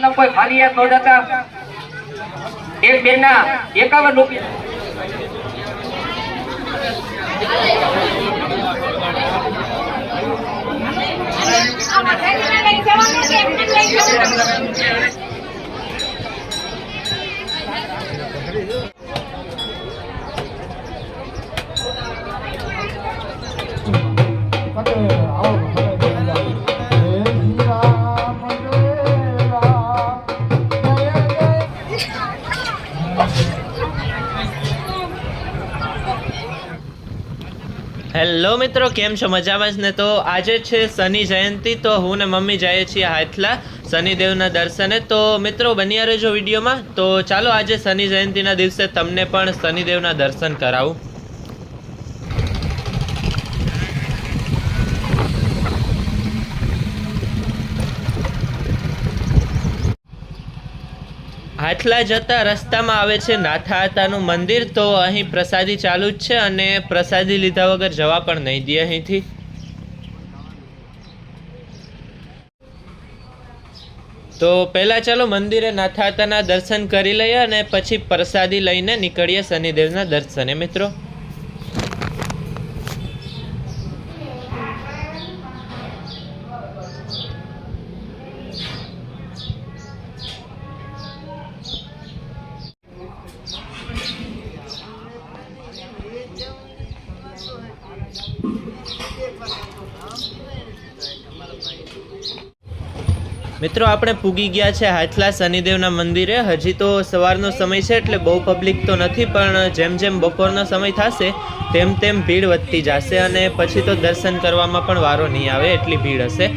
એમના કોઈ ખાલી હાથ ન જતા। એક બેનના 51 રૂપિયા। હેલો મિત્રો, કેમ છો? મજામાં જ ને? તો આજે છે શનિ જયંતિ, તો હું ને મમ્મી જઈએ છીએ હાથલા શનિદેવના દર્શને। તો મિત્રો બન્યા રહેજો વિડીયોમાં। તો ચાલો આજે શનિ જયંતિના દિવસે તમને પણ શનિદેવના દર્શન કરાવું। હાથલા જતા રસ્તામાં આવે છે નાથાતાનું મંદિર। તો અહીં પ્રસાદી ચાલુ જ છે અને પ્રસાદી લીધા વગર જવા પણ નહીં દે અહીંથી। તો પહેલાં ચાલો મંદિરે નાથાતાના દર્શન કરી લઈએ અને પછી પ્રસાદી લઈને નીકળીએ શનિદેવના દર્શને મિત્રો। મિત્રો આપણે પૂગી ગયા છે હાથલા શનિદેવના મંદિરે। હજી તો સવારનો સમય છે એટલે બહુ પબ્લિક તો નથી, પણ જેમ જેમ બપોરનો સમય થશે તેમ તેમ ભીડ વધતી જશે અને પછી તો દર્શન કરવામાં પણ વારો નહીં આવે એટલી ભીડ હશે।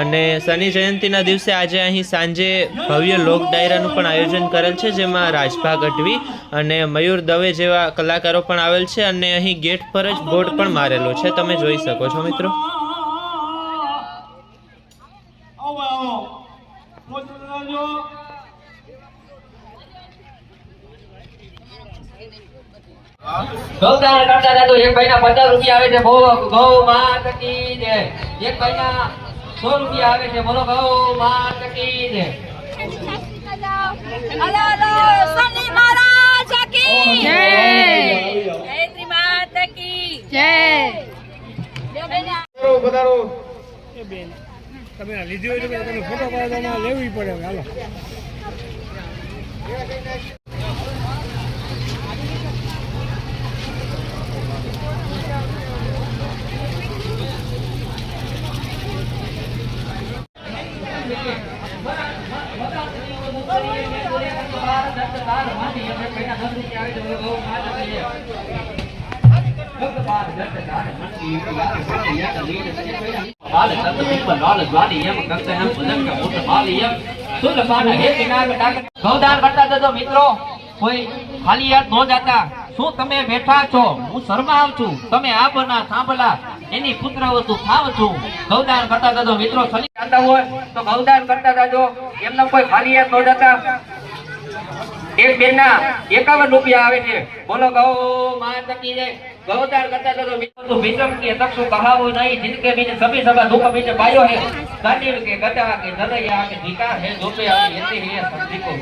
અને શનિ જયંતિના દિવસે આજે અહીં સાંજે ભવ્ય લોક ડાયરાનું પણ આયોજન કરેલ છે, જેમાં રાજભા ગઢવી અને મયુર દવે જેવા કલાકારો પણ આવેલ છે અને અહીં ગેટ પર જ બોર્ડ પણ મારેલો છે, તમે જોઈ શકો છો મિત્રો। ગૌદાન કરતા હતા તો એક ભાઈના 50 રૂપિયા આવે છે, ગૌ માત કી જય। એક ભાઈના 100 રૂપિયા આવે છે, બોલો ગૌ માત કી જય। હલો શનિ મહારાજ કી જય, ગાયત્રી માતા કી જય। વધારો એ બેન તમે લીધી હોય તો તમે ફોટો પાડવામાં લેવી પડે। હાલો ગૌદાન કરતા જજો મિત્રો, કોઈ ખાલી હાથ ન જતા। શું તમે બેઠા છો? હું શરમાવ છું, તમે આ બના સાંભળા એની પુત્ર વસ્તુ ખાવ છું। ગૌદાન કરતા જજો મિત્રો, શનિ જાતા હોય તો ગૌદાન કરતા જજો, એમના કોઈ ખાલી હાથ ન જતા। એક બેનના 51 રૂપિયા આવે છે, બોલો ગૌ માતા કી જય। गौदान करता तो मित्र भीषम के तक्षु कहावो नहीं, जिनके बीच सभी सभा दुख बीच पायो है। गांडीव के गदा के नरया के विकार है, जोपे आगे येते है सब्जी को।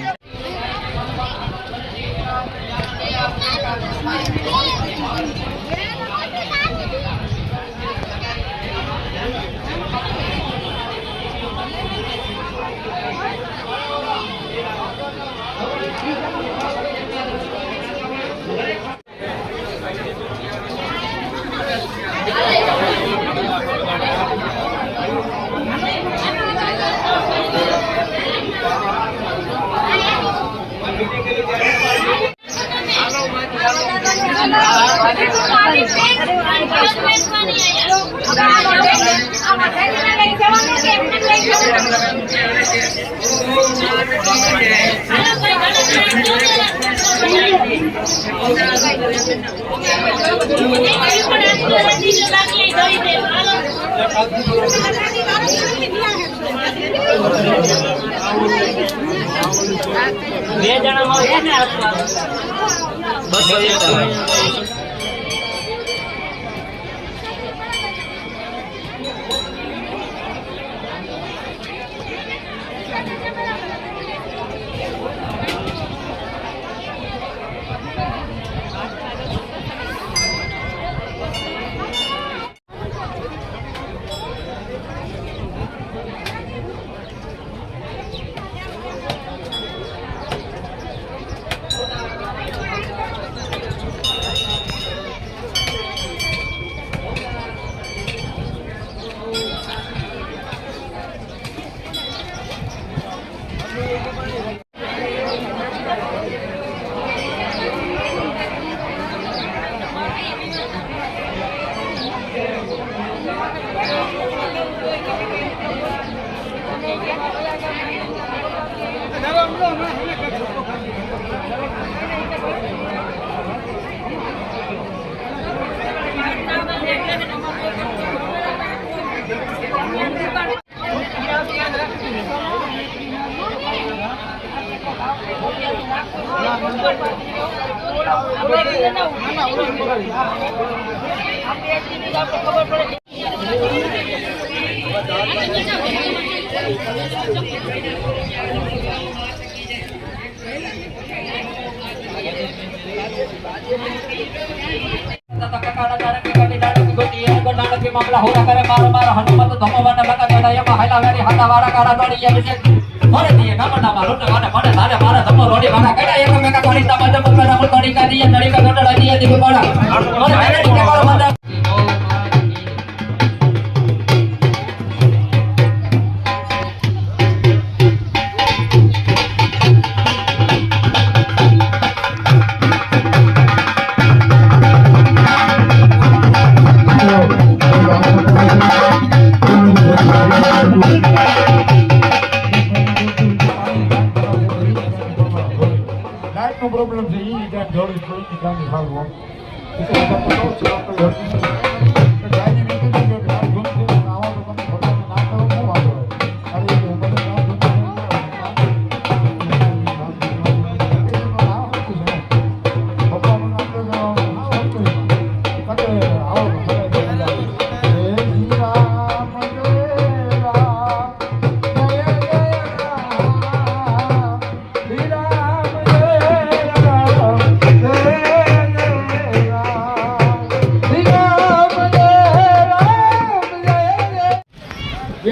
બે જણા મળે ને બસ મામલા હોરા કરે મારો મારો હનુમત ધમવાના બકા ગડા એમાં હાલા વેરી હાલા વાળા કાળા દોડી એ વિશે મોરે દીએ ગામના માં લોટ વાને મને ધારે મારા ધમો રોડી વાળા કડા એક મેકા કોડી તમ જમ કરા મુ તડી કા દીએ તડી કા ગડા દીએ દીપ બડા મોરે વેરી કે મારો મંદા લાઈટનો પ્રોબ્લેમ છે ઈ ત્યાં જોડી થોડી કામી હાલવો એટલે આપણે તો ચાલો તો ગાડી નીકળી ગયો કે આ ગુમ છે આવા તો તમે ફોટો ના કરો હું વાંધો અરે એ મને ના ગુમ છે ભગવાન નામ તો આવો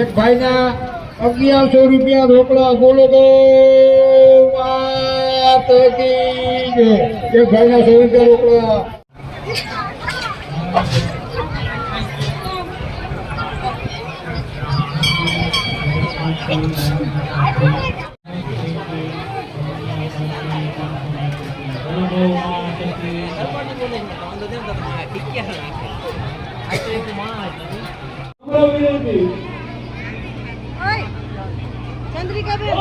એક ભાઈના 1100 રૂપિયા રોકડા બોલો તો વાત કી જય. એક ભાઈના 100 રૂપિયા રોકડા ચંદ્રિકા બેન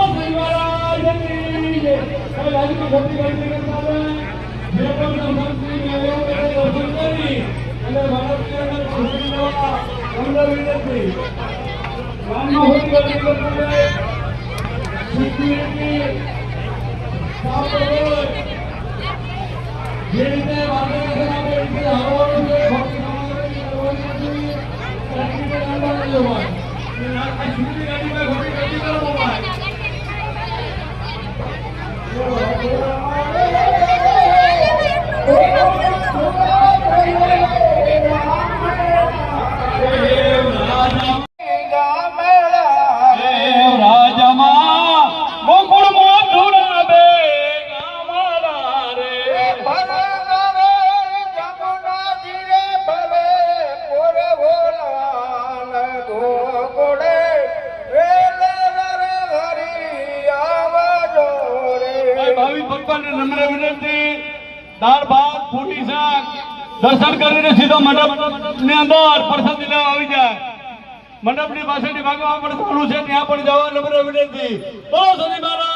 દાળ ભાત પૂરી શાક દર્શન કરીને સીધો મંડપ ની અંદર પ્રસાદી લેવા આવી જાય. મંડપ ની પાછળની ભાગમાં પણ ચાલુ છે, ત્યાં પણ જવા નમ્ર વિનંતી. બોલો સદી મહારાજ.